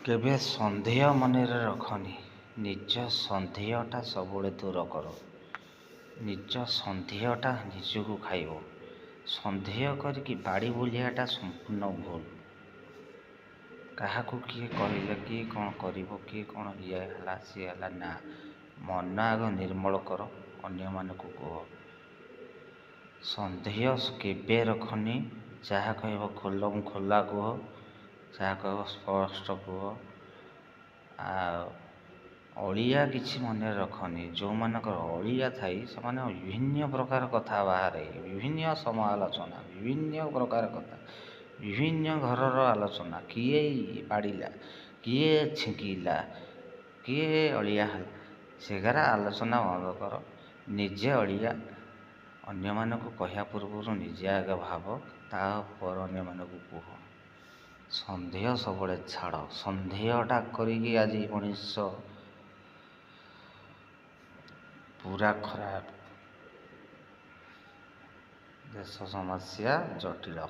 କେବେ ସନ୍ଦେହ ମନରେ ରଖନି। ନିଜ ସନ୍ଦେହଟା ସବୁବେଳେ ଦୂର କର। ନିଜ ସନ୍ଦେହଟା ନିଜକୁ ଖାଇବ। ସନ୍ଦେହ କରିକି ବାଡ଼ି ବୁଲିବାଟା ସମ୍ପୂର୍ଣ୍ଣ ଭୁଲ। କାହାକୁ କିଏ କହିଲେ କିଏ କ'ଣ କରିବ, କିଏ କ'ଣ ଇଏ ହେଲା ସିଏ ହେଲା, ନା, ମନ ଆଗ ନିର୍ମଳ କର, ଅନ୍ୟମାନଙ୍କୁ କୁହ। ସନ୍ଦେହ କେବେ ରଖନି। ଯାହା କହିବ ଖୋଲା କୁହ, ଯାହା କହିବ ସ୍ପଷ୍ଟ କୁହ। ଆଉ ଅଳିଆ କିଛି ମନରେ ରଖନି। ଯେଉଁମାନଙ୍କର ଅଳିଆ ଥାଇ ସେମାନେ ବିଭିନ୍ନ ପ୍ରକାର କଥା ବାହାରେ, ବିଭିନ୍ନ ସମାଲୋଚନା, ବିଭିନ୍ନ ପ୍ରକାର କଥା, ବିଭିନ୍ନ ଘରର ଆଲୋଚନା, କିଏ ବାଡ଼ିଲା, କିଏ ଛିଙ୍କିଲା, କିଏ ଅଳିଆ ହେଲା, ସେଗାରା ଆଲୋଚନା ବନ୍ଦ କର। ନିଜେ ଅଳିଆ, ଅନ୍ୟମାନଙ୍କୁ କହିବା ପୂର୍ବରୁ ନିଜେ ଆଗ ଭାବ, ତାପରେ ଅନ୍ୟମାନଙ୍କୁ କୁହ। ସନ୍ଦେହ ସବୁବେଳେ ଛାଡ଼। ସନ୍ଦେହଟା କରିକି ଆଜି ମଣିଷ ପୁରା ଖରାପ। ଦେଶ ସମସ୍ୟା ଜଟିଳ।